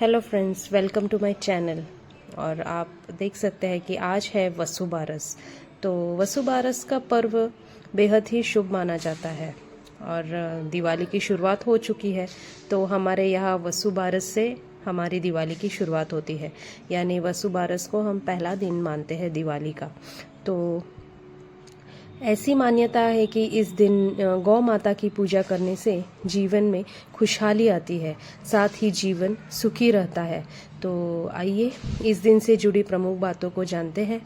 Hello friends, welcome to my channel. और आप देख सकते हैं कि आज है वसुबारस। तो वसुबारस का पर्व बेहद ही शुभ माना जाता है और दिवाली की शुरुआत हो चुकी है। तो हमारे यहाँ वसुबारस से हमारी दिवाली की शुरुआत होती है, यानी वसुबारस को हम पहला दिन मानते हैं दिवाली का। तो ऐसी मान्यता है कि इस दिन गौ माता की पूजा करने से जीवन में खुशहाली आती है, साथ ही जीवन सुखी रहता है। तो आइए इस दिन से जुड़ी प्रमुख बातों को जानते हैं।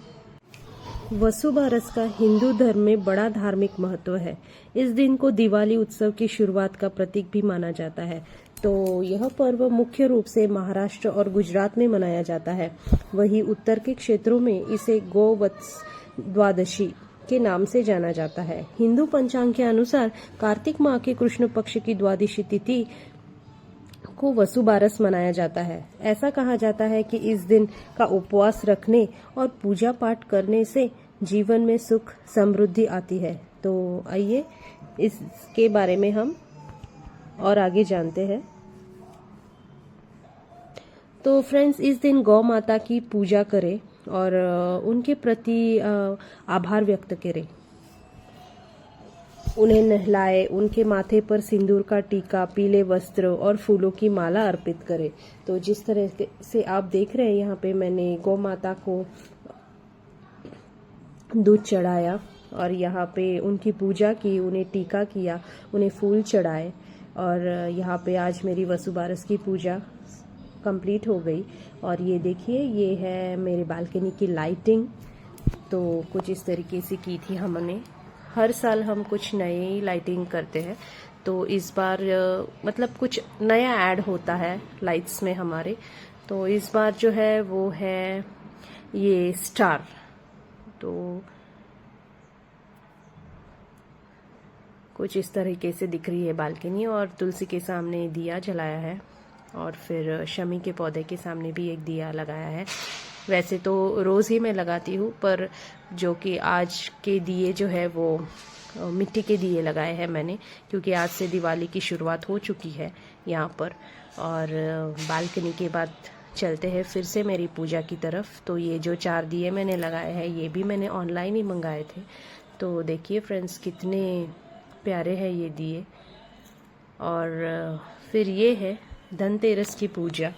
वसुबारस का हिंदू धर्म में बड़ा धार्मिक महत्व है। इस दिन को दिवाली उत्सव की शुरुआत का प्रतीक भी माना जाता है। तो यह पर्व मुख्य रूप से महाराष्ट्र और गुजरात में मनाया जाता है। वहीं उत्तर के क्षेत्रों में इसे गोवत्स द्वादशी के नाम से जाना जाता है। हिंदू पंचांग के अनुसार कार्तिक माह के कृष्ण पक्ष की द्वादशी तिथि को वसुबारस मनाया जाता है। ऐसा कहा जाता है कि इस दिन का उपवास रखने और पूजा पाठ करने से जीवन में सुख समृद्धि आती है। तो आइए इसके बारे में हम और आगे जानते हैं। तो फ्रेंड्स, इस दिन गौ माता की पूजा करें और उनके प्रति आभार व्यक्त करें। उन्हें नहलाए, उनके माथे पर सिंदूर का टीका, पीले वस्त्र और फूलों की माला अर्पित करें। तो जिस तरह से आप देख रहे हैं, यहाँ पे मैंने गौ माता को दूध चढ़ाया और यहाँ पे उनकी पूजा की, उन्हें टीका किया, उन्हें फूल चढ़ाए। और यहाँ पे आज मेरी वसुबारस की पूजा कंप्लीट हो गई। और ये देखिए, ये है मेरे बालकनी की लाइटिंग। तो कुछ इस तरीके से की थी हमने। हर साल हम कुछ नई लाइटिंग करते हैं, तो इस बार मतलब कुछ नया ऐड होता है लाइट्स में हमारे। तो इस बार जो है वो है ये स्टार। तो कुछ इस तरीके से दिख रही है बालकनी। और तुलसी के सामने दिया जलाया है और फिर शमी के पौधे के सामने भी एक दिया लगाया है। वैसे तो रोज़ ही मैं लगाती हूँ, पर जो कि आज के दिए जो है वो मिट्टी के दिए लगाए हैं मैंने, क्योंकि आज से दिवाली की शुरुआत हो चुकी है यहाँ पर। और बालकनी के बाद चलते हैं फिर से मेरी पूजा की तरफ। तो ये जो 4 दिए मैंने लगाए हैं, ये भी मैंने ऑनलाइन ही मंगाए थे। तो देखिए फ्रेंड्स, कितने प्यारे हैं ये दिए। और फिर ये है धनतेरस की पूजा।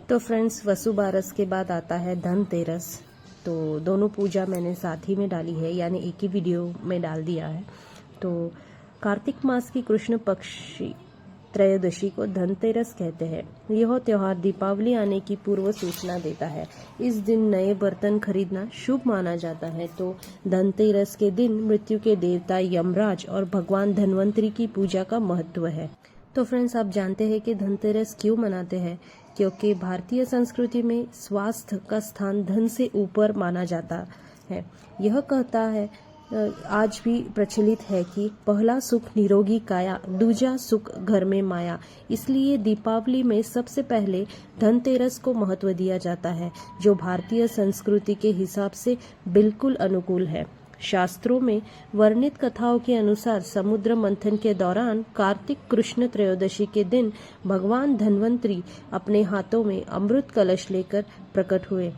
तो फ्रेंड्स, वसुबारस के बाद आता है धनतेरस। तो दोनों पूजा मैंने साथ ही में डाली है, यानी एक ही वीडियो में डाल दिया है। तो कार्तिक मास की कृष्ण पक्ष त्रयोदशी को धनतेरस कहते हैं। यह त्योहार दीपावली आने की पूर्व सूचना देता है। इस दिन नए बर्तन खरीदना शुभ माना जाता है। तो धनतेरस के दिन मृत्यु के देवता यमराज और भगवान धन्वंतरी की पूजा का महत्व है। तो फ्रेंड्स, आप जानते हैं कि धनतेरस क्यों मनाते हैं? क्योंकि भारतीय संस्कृति में स्वास्थ्य का स्थान धन से ऊपर माना जाता है। यह कहता है आज भी प्रचलित है कि पहला सुख निरोगी काया, दूजा सुख घर में माया। इसलिए दीपावली में सबसे पहले धनतेरस को महत्व दिया जाता है, जो भारतीय संस्कृति के हिसाब से बिल्कुल अनुकूल है। शास्त्रों में वर्णित कथाओं के अनुसार समुद्र मंथन के दौरान कार्तिक कृष्ण त्रयोदशी के दिन भगवान धन्वंतरी अपने हाथों में अमृत कलश लेकर प्रकट हुए।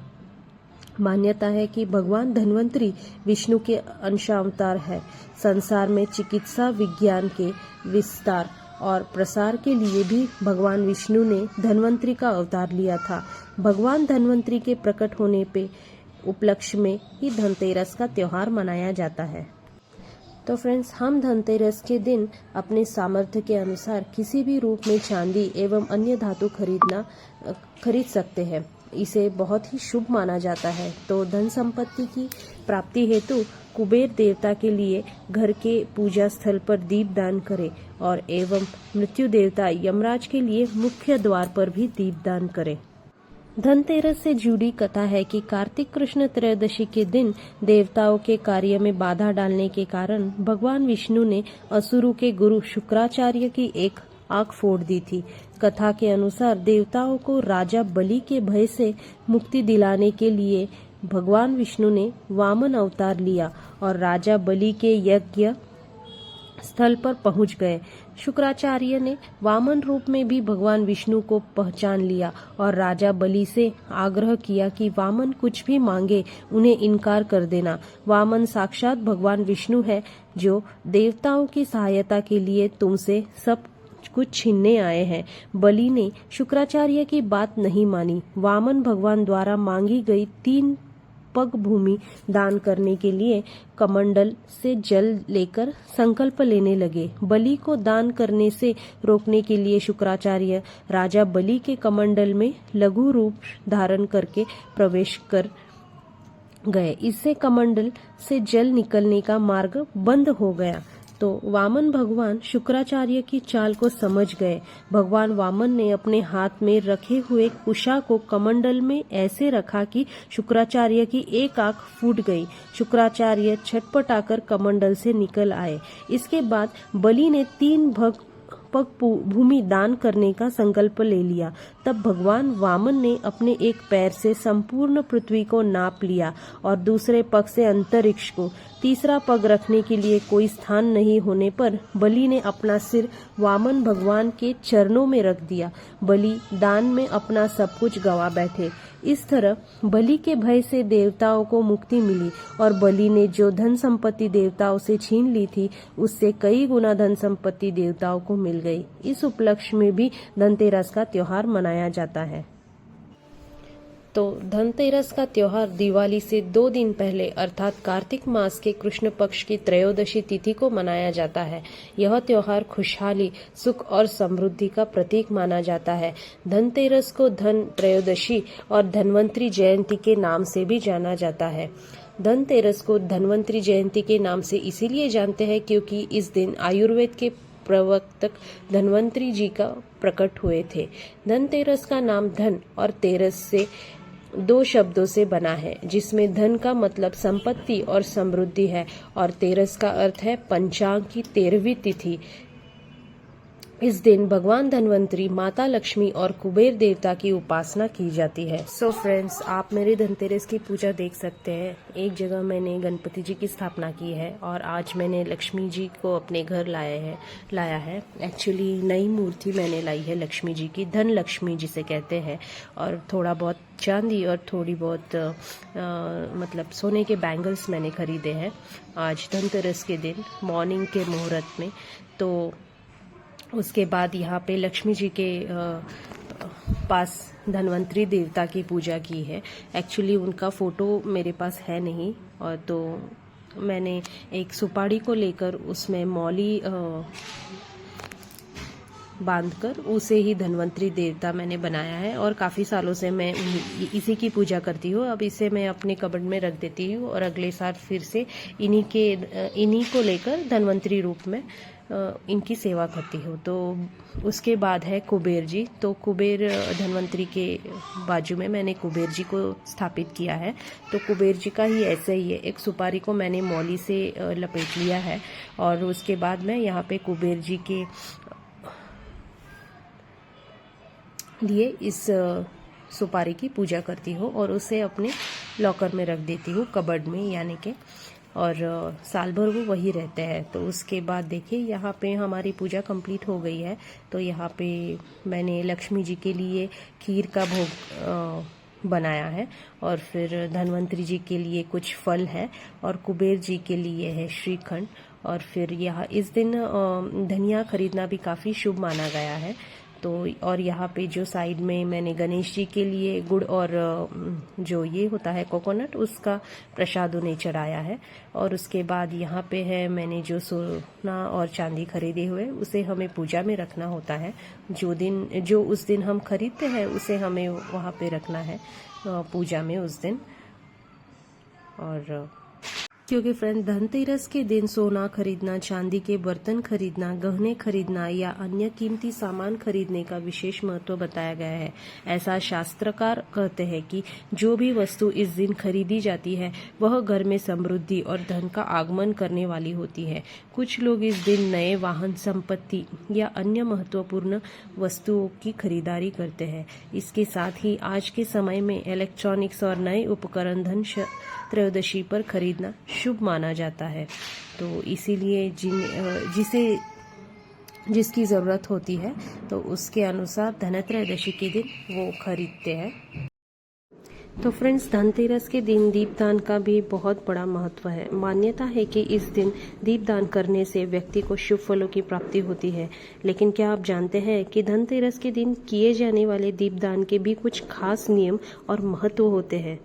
मान्यता है कि भगवान धन्वंतरी विष्णु के अंशावतार है। संसार में चिकित्सा विज्ञान के विस्तार और प्रसार के लिए भी भगवान विष्णु ने धन्वंतरी का अवतार लिया था। भगवान धन्वंतरी के प्रकट होने पे उपलक्ष्य में ही धनतेरस का त्योहार मनाया जाता है। तो फ्रेंड्स, हम धनतेरस के दिन अपने सामर्थ्य के अनुसार किसी भी रूप में चांदी एवं अन्य धातु खरीद सकते हैं। इसे बहुत ही शुभ माना जाता है। तो धन संपत्ति की प्राप्ति हेतु कुबेर देवता के लिए घर के पूजा स्थल पर दीप दान करें और एवं मृत्यु देवता यमराज के लिए मुख्य द्वार पर भी दीप दान करें। धनतेरस से जुड़ी कथा है कि कार्तिक कृष्ण त्रयोदशी के दिन देवताओं के कार्य में बाधा डालने के कारण भगवान विष्णु ने असुरों के गुरु शुक्राचार्य की एक आंख फोड़ दी थी। कथा के अनुसार देवताओं को राजा बलि के भय से मुक्ति दिलाने के लिए भगवान विष्णु ने वामन अवतार लिया और राजा बलि के यज्ञ स्थल पर पहुंच गए। शुक्राचार्य ने वामन रूप में भी भगवान विष्णु को पहचान लिया और राजा बलि से आग्रह किया कि वामन कुछ भी मांगे उन्हें इनकार कर देना। वामन साक्षात भगवान विष्णु है जो देवताओं की सहायता के लिए तुमसे सब कुछ छीनने आए हैं। बलि ने शुक्राचार्य की बात नहीं मानी। वामन भगवान द्वारा मांगी गई 3 पग भूमि दान करने के लिए कमंडल से जल लेकर संकल्प लेने लगे। बलि को दान करने से रोकने के लिए शुक्राचार्य राजा बलि के कमंडल में लघु रूप धारण करके प्रवेश कर गए। इससे कमंडल से जल निकलने का मार्ग बंद हो गया। तो वामन भगवान शुक्राचार्य की चाल को समझ गए। भगवान वामन ने अपने हाथ में रखे हुए कुशा को कमंडल में ऐसे रखा कि शुक्राचार्य की एक आंख फूट गई। शुक्राचार्य छटपटाकर कमंडल से निकल आए। इसके बाद बलि ने 3 पग भूमि दान करने का संकल्प ले लिया। तब भगवान वामन ने अपने एक पैर से संपूर्ण पृथ्वी को नाप लिया और दूसरे पग से अंतरिक्ष को। तीसरा पग रखने के लिए कोई स्थान नहीं होने पर बलि ने अपना सिर वामन भगवान के चरणों में रख दिया। बलि दान में अपना सब कुछ गवा बैठे। इस तरह बलि के भय से देवताओं को मुक्ति मिली और बलि ने जो धन संपत्ति देवताओं से छीन ली थी उससे कई गुना धन संपत्ति देवताओं को मिल गई। इस उपलक्ष्य में भी धनतेरस का त्योहार मनाया जाता है। तो धनतेरस का त्योहार दिवाली से 2 दिन पहले अर्थात कार्तिक मास के कृष्ण पक्ष की त्रयोदशी तिथि को मनाया जाता है। यह त्योहार खुशहाली, सुख और समृद्धि का प्रतीक माना जाता है। धनतेरस को धन त्रयोदशी और धन्वंतरी जयंती के नाम से भी जाना जाता है। धनतेरस को धन्वंतरी जयंती के नाम से इसीलिए जानते हैं क्योंकि इस दिन आयुर्वेद के प्रवर्तक धन्वंतरी जी का प्रकट हुए थे। धनतेरस का नाम धन और तेरस से 2 शब्दों से बना है, जिसमें धन का मतलब संपत्ति और समृद्धि है और तेरस का अर्थ है पंचांग की 13वीं तिथि। इस दिन भगवान धन्वंतरी, माता लक्ष्मी और कुबेर देवता की उपासना की जाती है। सो फ्रेंड्स, आप मेरे धनतेरस की पूजा देख सकते हैं। एक जगह मैंने गणपति जी की स्थापना की है और आज मैंने लक्ष्मी जी को अपने घर लाया है। एक्चुअली नई मूर्ति मैंने लाई है लक्ष्मी जी की, धन लक्ष्मी जिसे कहते हैं, और थोड़ा बहुत चांदी और थोड़ी बहुत मतलब सोने के बैंगल्स मैंने खरीदे हैं आज धनतेरस के दिन मॉर्निंग के मुहूर्त में। तो उसके बाद यहाँ पे लक्ष्मी जी के पास धन्वंतरी देवता की पूजा की है। एक्चुअली उनका फोटो मेरे पास है नहीं, और तो मैंने एक सुपारी को लेकर उसमें मौली बांधकर उसे ही धन्वंतरी देवता मैंने बनाया है और काफ़ी सालों से मैं इसी की पूजा करती हूँ। अब इसे मैं अपने कबर्ड में रख देती हूँ और अगले साल फिर से इन्हीं को लेकर धन्वंतरी रूप में इनकी सेवा करती हूँ। तो उसके बाद है कुबेर जी। तो कुबेर धन्वंतरी के बाजू में मैंने कुबेर जी को स्थापित किया है। तो कुबेर जी का ही ऐसे ही है, एक सुपारी को मैंने मौली से लपेट लिया है और उसके बाद मैं यहाँ पे कुबेर जी के लिए इस सुपारी की पूजा करती हूँ और उसे अपने लॉकर में रख देती हूँ, कबर्ड में यानी कि, और साल भर वो वही रहते हैं। तो उसके बाद देखिए यहाँ पे हमारी पूजा कंप्लीट हो गई है। तो यहाँ पे मैंने लक्ष्मी जी के लिए खीर का भोग बनाया है और फिर धन्वंतरी जी के लिए कुछ फल है और कुबेर जी के लिए है श्रीखंड। और फिर यहाँ इस दिन धनिया खरीदना भी काफ़ी शुभ माना गया है। तो और यहाँ पे जो साइड में मैंने गणेश जी के लिए गुड़ और जो ये होता है कोकोनट, उसका प्रसाद उन्हें चढ़ाया है। और उसके बाद यहाँ पे है मैंने जो सोना और चांदी खरीदे हुए उसे हमें पूजा में रखना होता है। जो उस दिन हम खरीदते हैं उसे हमें वहाँ पे रखना है पूजा में उस दिन। और क्योंकि फ्रेंड धनतेरस के दिन सोना खरीदना, चांदी के बर्तन खरीदना, गहने खरीदना या अन्य कीमती सामान खरीदने का विशेष महत्व बताया गया है। ऐसा शास्त्रकार कहते हैं कि जो भी वस्तु इस दिन खरीदी जाती है वह घर में समृद्धि और धन का आगमन करने वाली होती है। कुछ लोग इस दिन नए वाहन, संपत्ति या अन्य महत्वपूर्ण वस्तुओं की खरीदारी करते हैं। इसके साथ ही आज के समय में इलेक्ट्रॉनिक्स और नए उपकरण धन त्रयोदशी पर खरीदना शुभ माना जाता है। तो इसीलिए जिसकी ज़रूरत होती है तो उसके अनुसार धनत्रयोदशी के दिन वो खरीदते हैं। तो फ्रेंड्स, धनतेरस के दिन दीपदान का भी बहुत बड़ा महत्व है। मान्यता है कि इस दिन दीपदान करने से व्यक्ति को शुभ फलों की प्राप्ति होती है। लेकिन क्या आप जानते हैं कि धनतेरस के दिन किए जाने वाले दीपदान के भी कुछ खास नियम और महत्व होते हैं।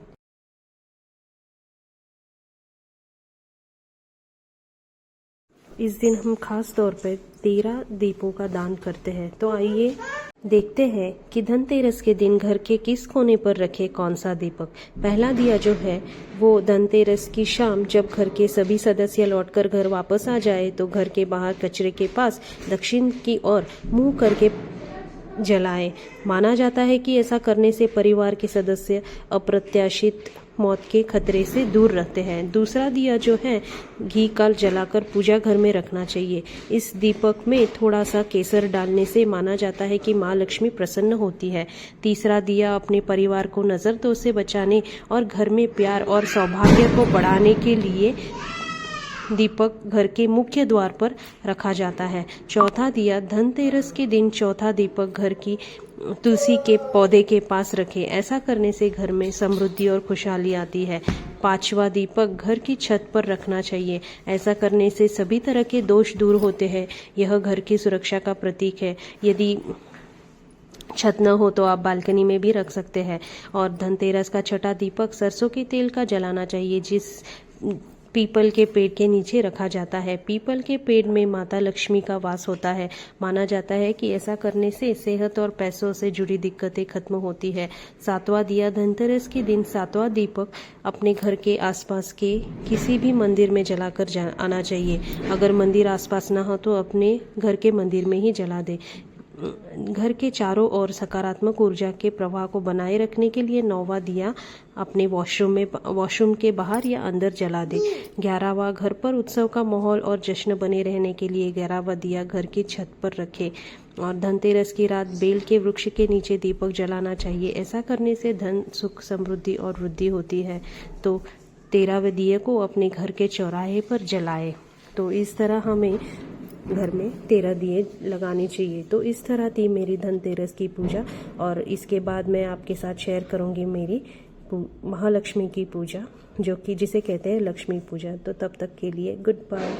इस दिन हम खास तौर पर 13 दीपों का दान करते हैं। तो आइए देखते हैं कि धनतेरस के दिन घर के किस कोने पर रखे कौन सा दीपक। पहला दिया जो है वो धनतेरस की शाम जब घर के सभी सदस्य लौटकर घर वापस आ जाए तो घर के बाहर कचरे के पास दक्षिण की ओर मुंह करके जलाए। माना जाता है कि ऐसा करने से परिवार के सदस्य अप्रत्याशित मौत के खतरे से दूर रहते हैं। दूसरा दिया जो है घी का जलाकर पूजा घर में रखना चाहिए। इस दीपक में थोड़ा सा केसर डालने से माना जाता है कि माँ लक्ष्मी प्रसन्न होती है। तीसरा दिया अपने परिवार को नजर से बचाने और घर में प्यार और सौभाग्य को बढ़ाने के लिए दीपक घर के मुख्य द्वार पर रखा जाता है। चौथा दिया धनतेरस के दिन चौथा दीपक घर की तुलसी के पौधे के पास रखें। ऐसा करने से घर में समृद्धि और खुशहाली आती है। पांचवा दीपक घर की छत पर रखना चाहिए। ऐसा करने से सभी तरह के दोष दूर होते हैं। यह घर की सुरक्षा का प्रतीक है। यदि छत न हो तो आप बालकनी में भी रख सकते हैं। और धनतेरस का छठा दीपक सरसों के तेल का जलाना चाहिए, जिस पीपल के पेड़ के नीचे रखा जाता है। पीपल के पेड़ में माता लक्ष्मी का वास होता है। माना जाता है कि ऐसा करने से सेहत और पैसों से जुड़ी दिक्कतें खत्म होती है। सातवां दिया धनतेरस के दिन सातवां दीपक अपने घर के आसपास के किसी भी मंदिर में जलाकर आना चाहिए। अगर मंदिर आसपास ना हो तो अपने घर के मंदिर में ही जला दे। घर के चारों ओर सकारात्मक ऊर्जा के प्रवाह को बनाए रखने के लिए 9वां दिया अपने वॉशरूम के बाहर या अंदर जला दे। 11वां घर पर उत्सव का माहौल और जश्न बने रहने के लिए 11वां दिया घर की छत पर रखे। और धनतेरस की रात बेल के वृक्ष के नीचे दीपक जलाना चाहिए। ऐसा करने से धन, सुख, समृद्धि और वृद्धि होती है। तो 13वें दिए को अपने घर के चौराहे पर जलाए। तो इस तरह हमें घर में 13 दिए लगाने चाहिए। तो इस तरह थी मेरी धनतेरस की पूजा। और इसके बाद मैं आपके साथ शेयर करूंगी मेरी महालक्ष्मी की पूजा, जो कि जिसे कहते हैं लक्ष्मी पूजा। तो तब तक के लिए गुड बाय।